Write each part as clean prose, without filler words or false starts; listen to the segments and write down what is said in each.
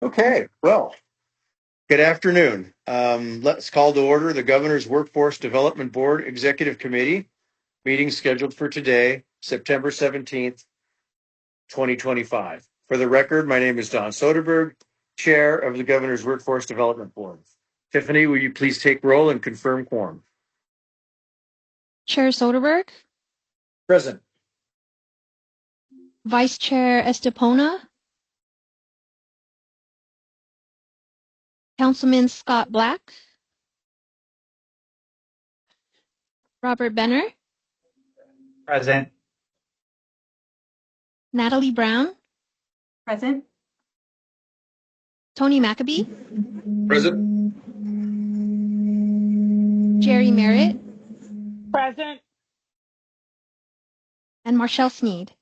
Okay, well, good afternoon. Let's call to order the Governor's Workforce Development Board Executive Committee meeting scheduled for today, September 17th, 2025. For the record, my name is Don Soderberg, Chair of the Governor's Workforce Development Board. Tiffany, will you please take roll and confirm quorum? Chair Soderberg, Present. Vice Chair Estepona, Councilman Scott Black, Robert Benner, Present. Natalie Brown, Present. Tony Maccabee, Present. Jerry Merritt, Present. and Marshall Sneed.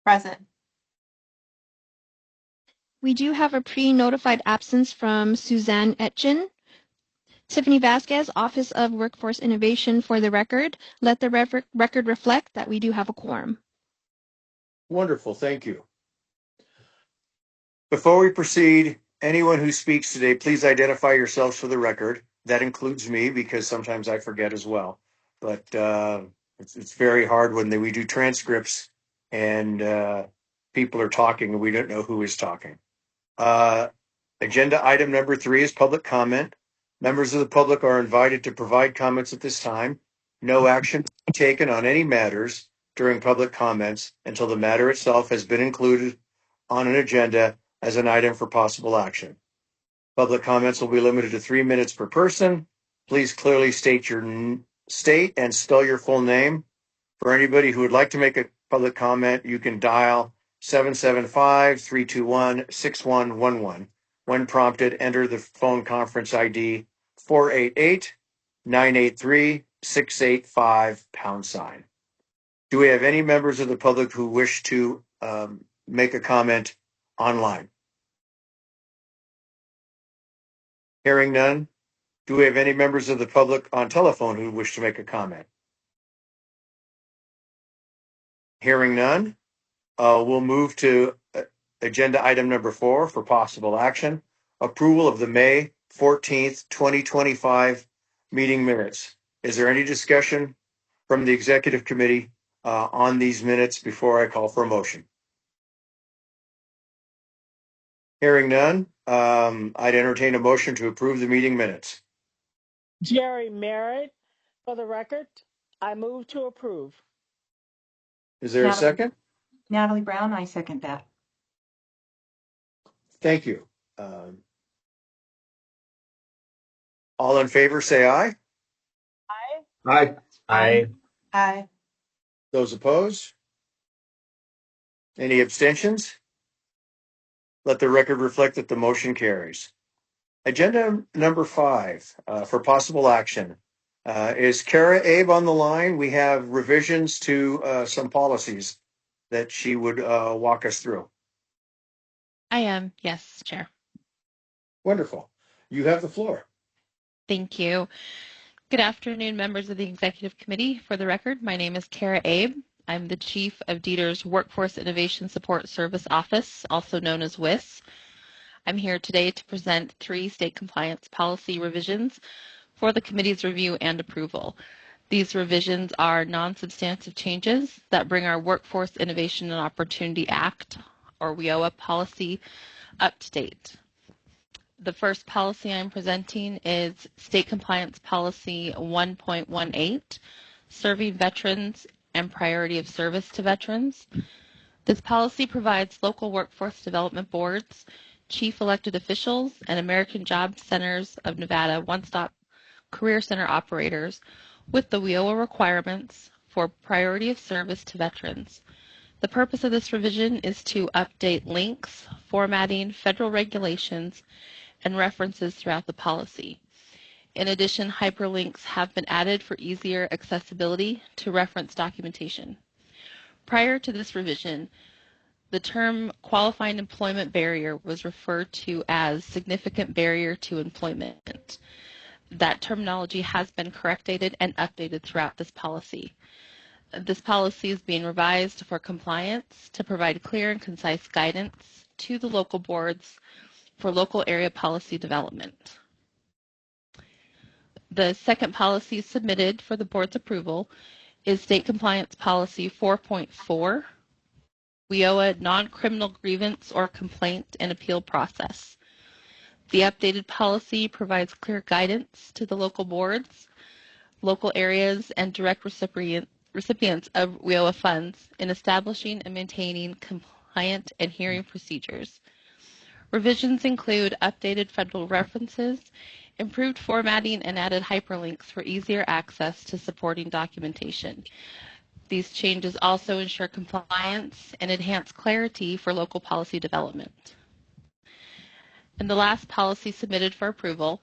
Present. We do have a pre-notified absence from Suzanne Etchen. Tiffany Vasquez, Office of Workforce Innovation. For the record, let the record reflect that we do have a quorum. Wonderful, thank you. Before we proceed, anyone who speaks today, please identify yourselves for the record. That includes me because sometimes I forget as well. But it's very hard when we do transcripts and people are talking and we don't know who is talking. Agenda item number 3 is public comment. Members of the public are invited to provide comments at this time. No action taken on any matters during public comments until the matter itself has been included on an agenda as an item for possible action. Public comments will be limited to 3 minutes per person. Please clearly state and spell your full name. For anybody who would like to make a public comment, you can dial 775-321-6111. When prompted, enter the phone conference ID 488-983-685 #. Do we have any members of the public who wish to make a comment online? Hearing none. Do we have any members of the public on telephone who wish to make a comment? Hearing none. We'll move to agenda item number 4 for possible action. Approval of the May 14th, 2025 meeting minutes. Is there any discussion from the executive committee on these minutes before I call for a motion? Hearing none, I'd entertain a motion to approve the meeting minutes. Jerry Merritt. For the record, I move to approve. Is there a second? Natalie Brown, I second that. Thank you. All in favor, say aye. Aye. Aye. Aye. Aye. Those opposed? Any abstentions? Let the record reflect that the motion carries. Agenda number 5 for possible action. Is Kara Abe on the line? We have revisions to some policies that she would walk us through. I am, yes, Chair. Wonderful. You have the floor. Thank you. Good afternoon, members of the Executive Committee. For the record, my name is Kara Abe. I'm the Chief of DETR's Workforce Innovation Support Service Office, also known as WIS. I'm here today to present 3 state compliance policy revisions for the committee's review and approval. These revisions are non-substantive changes that bring our Workforce Innovation and Opportunity Act, or WIOA policy, up to date. The first policy I'm presenting is State Compliance Policy 1.18, Serving Veterans and Priority of Service to Veterans. This policy provides local workforce development boards, chief elected officials, and American Job Centers of Nevada one-stop career center operators with the WIOA requirements for priority of service to veterans. The purpose of this revision is to update links, formatting, federal regulations, and references throughout the policy. In addition, hyperlinks have been added for easier accessibility to reference documentation. Prior to this revision, the term qualifying employment barrier was referred to as significant barrier to employment. That terminology has been corrected and updated throughout this policy. This policy is being revised for compliance to provide clear and concise guidance to the local boards for local area policy development. The second policy submitted for the board's approval is State Compliance Policy 4.4, WIOA Non-Criminal Grievance or Complaint and Appeal Process. The updated policy provides clear guidance to the local boards, local areas, and direct recipients of WIOA funds in establishing and maintaining compliant and hearing procedures. Revisions include updated federal references, improved formatting, and added hyperlinks for easier access to supporting documentation. These changes also ensure compliance and enhance clarity for local policy development. And the last policy submitted for approval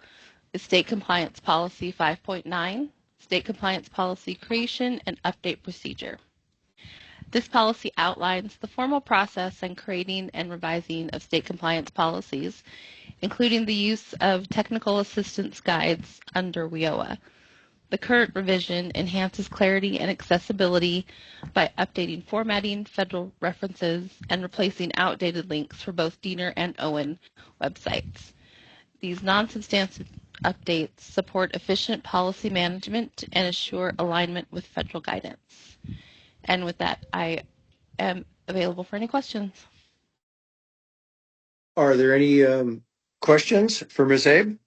is State Compliance Policy 5.9, State Compliance Policy Creation and Update Procedure. This policy outlines the formal process in creating and revising of state compliance policies, including the use of technical assistance guides under WIOA. The current revision enhances clarity and accessibility by updating formatting, federal references, and replacing outdated links for both Diener and Owen websites. These non-substantive updates support efficient policy management and assure alignment with federal guidance. And with that, I am available for any questions. Are there any questions for Ms. Abe?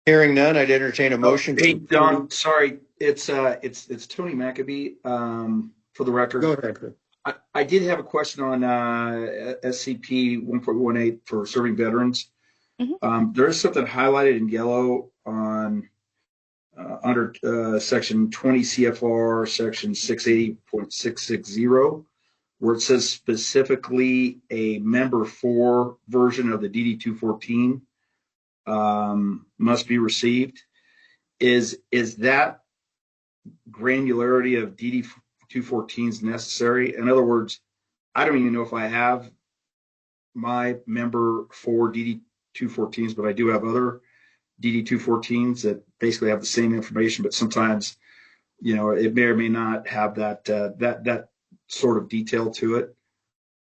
Hearing none, I'd entertain a motion. Hey, Don, sorry, it's Tony McAbee. For the record, Go ahead. I did have a question on SCP 1.18 for serving veterans. Mm-hmm. There is something highlighted in yellow on under section 20 CFR section 680.660, where it says specifically a member 4 version of the DD-214 must be received. Is that granularity of DD-214s necessary? In other words, I don't even know if I have my member 4 DD-214s, but I do have other DD-214s that basically have the same information, but sometimes, you know, it may or may not have that that sort of detail to it.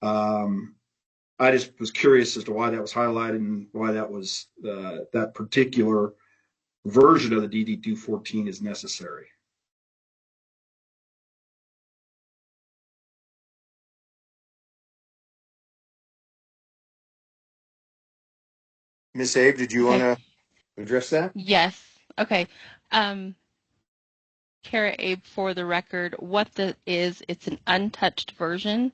I just was curious as to why that was highlighted and why that was that particular version of the DD-214 is necessary. Ms. Abe, did you want to address that? Yes. Okay. Kara Abe, for the record, what that is, it's an untouched version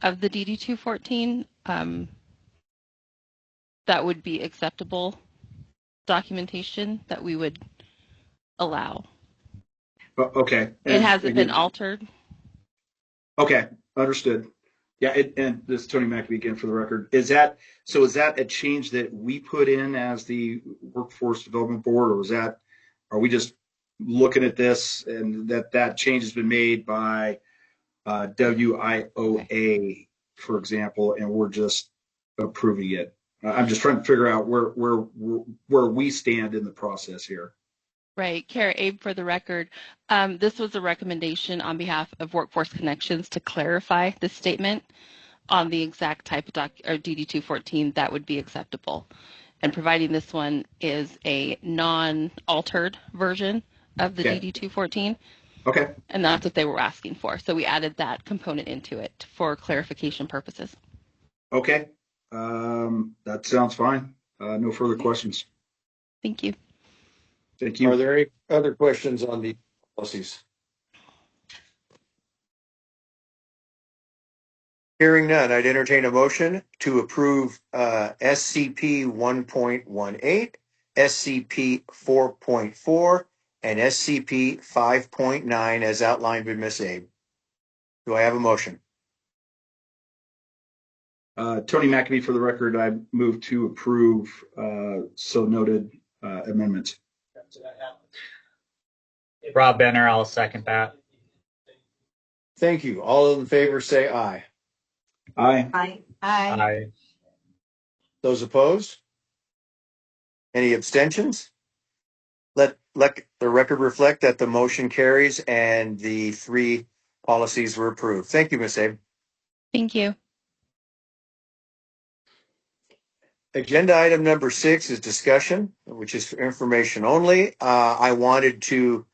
of the DD-214 that would be acceptable documentation that we would allow. Okay. It hasn't been altered. Okay, understood. Yeah, and this is Tony McAbee again for the record. Is that a change that we put in as the Workforce Development Board, or are we just looking at this and that change has been made by WIOA, for example, and we're just approving it? I'm just trying to figure out where we stand in the process here. Right. Kara Abe, for the record, this was a recommendation on behalf of Workforce Connections to clarify this statement on the exact type of DD-214 that would be acceptable. And providing this one is a non-altered version of the DD-214. Okay. And that's what they were asking for. So we added that component into it for clarification purposes. Okay. That sounds fine. No further questions. Thank you. Thank you. Are there any other questions on the policies? Hearing none, I'd entertain a motion to approve SCP 1.18, SCP 4.4, and SCP 5.9 as outlined by Ms. Abe. Do I have a motion? Tony McAbee, for the record, I move to approve so noted amendments. Rob Benner, I'll second that. Thank you. All in favor say aye. Aye. Aye. Aye. Those opposed? Any abstentions? Let the record reflect that the motion carries and the 3 policies were approved. Thank you, Ms. Abe. Thank you. Agenda item number 6 is discussion, which is for information only. I wanted to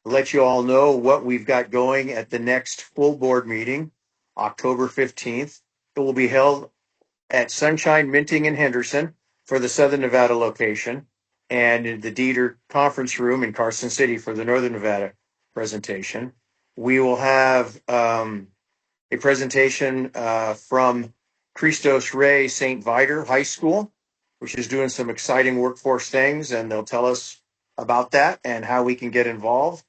let you all know what we've got going at the next full board meeting, October 15th. It will be held at Sunshine Minting in Henderson for the Southern Nevada location, and in the Dieter Conference Room in Carson City for the Northern Nevada presentation. We will have a presentation from Christos Rey St. Viator High School, which is doing some exciting workforce things, and they'll tell us about that and how we can get involved.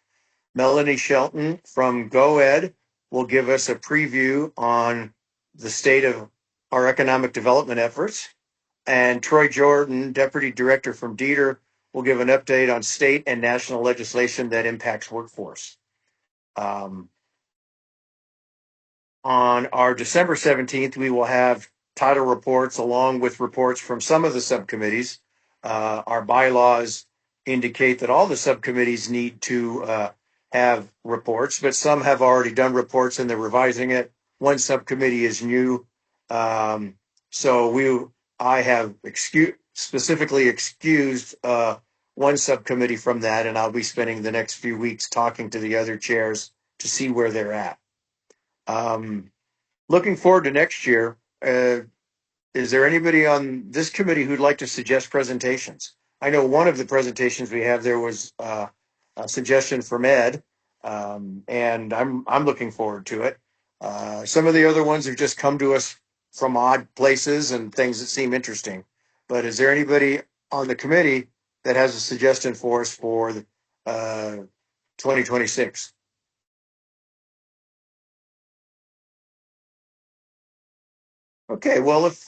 Melanie Shelton from GoEd will give us a preview on the state of our economic development efforts. And Troy Jordan, Deputy Director from Dieter, will give an update on state and national legislation that impacts workforce. On our December 17th, we will have title reports along with reports from some of the subcommittees. Our bylaws indicate that all the subcommittees need to have reports, but some have already done reports and they're revising it. One subcommittee is new. I have specifically excused one subcommittee from that, and I'll be spending the next few weeks talking to the other chairs to see where they're at. Looking forward to next year. Is there anybody on this committee who'd like to suggest presentations? I know one of the presentations we have there was a suggestion from Ed, and I'm looking forward to it. Some of the other ones have just come to us from odd places and things that seem interesting. But is there anybody on the committee that has a suggestion for us for 2026? Okay, well, if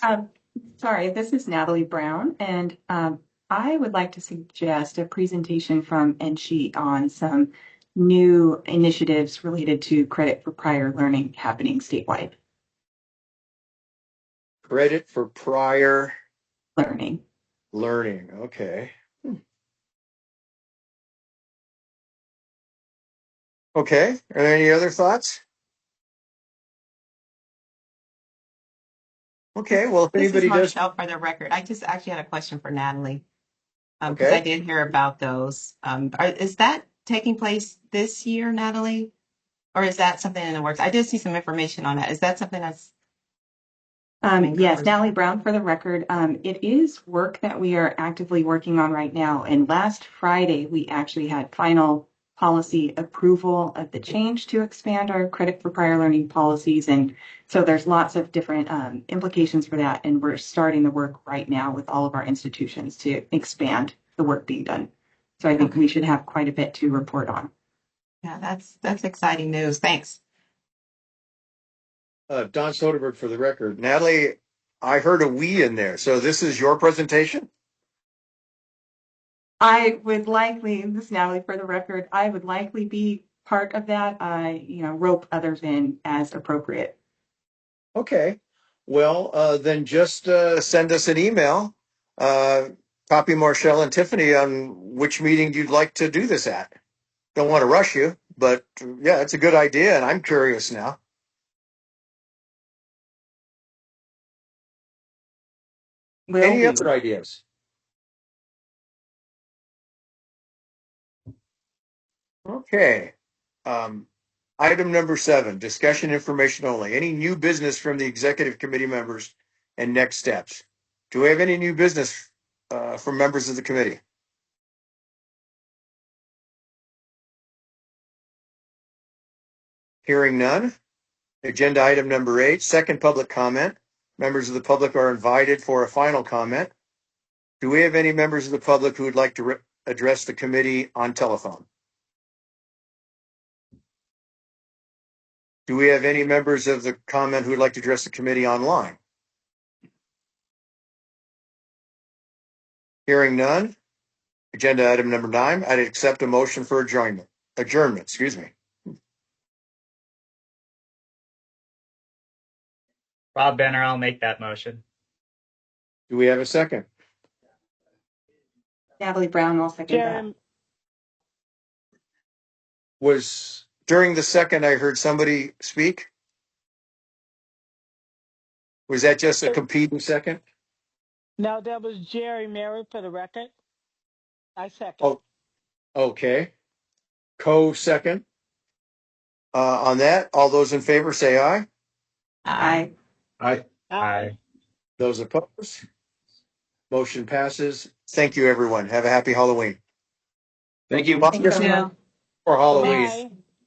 Sorry, this is Natalie Brown, and I would like to suggest a presentation from NSHE on some new initiatives related to credit for prior learning happening statewide. credit for prior Learning. learning, okay. Okay, are there any other thoughts? Okay, well, if This is anybody does, Marshall for the record. I just actually had a question for Natalie. Because I okay. did hear about those. Is that taking place this year, Natalie? Or is that something in the works? I did see some information on that. Is that something that's Yes, Natalie Brown for the record. It is work that we are actively working on right now. And last Friday, we actually had final policy approval of the change to expand our credit for prior learning policies. And so there's lots of different implications for that. And we're starting the work right now with all of our institutions to expand the work being done. So I think we should have quite a bit to report on. Yeah, that's exciting news. Thanks. Don Soderberg for the record. Natalie, I heard a we in there. So this is your presentation? I would likely, this is Natalie for the record, I would likely be part of that. I, rope others in as appropriate. Okay. Well, then just send us an email. Copy Marshall and Tiffany on which meeting you'd like to do this at. Don't want to rush you, but yeah, it's a good idea, and I'm curious now. Any other ideas? Okay. Item number 7, discussion information only. Any new business from the executive committee members and next steps? Do we have any new business from members of the committee? Hearing none. Agenda item number 8, second public comment. Members of the public are invited for a final comment. Do we have any members of the public who would like to address the committee on telephone? Do we have any members of the comment who would like to address the committee online? Hearing none. Agenda item number 9, I'd accept a motion for adjournment, excuse me. Rob Benner, I'll make that motion. Do we have a second? Natalie Brown, I'll second that. Jerry, Was during the second I heard somebody speak? Was that just a competing second? Now that was Jerry Merritt for the record. I second. Oh, okay. Co-second. On that, all those in favor say aye. Aye. Aye. Aye. Those opposed? Motion passes. Thank you, everyone. Have a happy Halloween. Thank you. Well, Thank yes, you. for Halloween. Bye.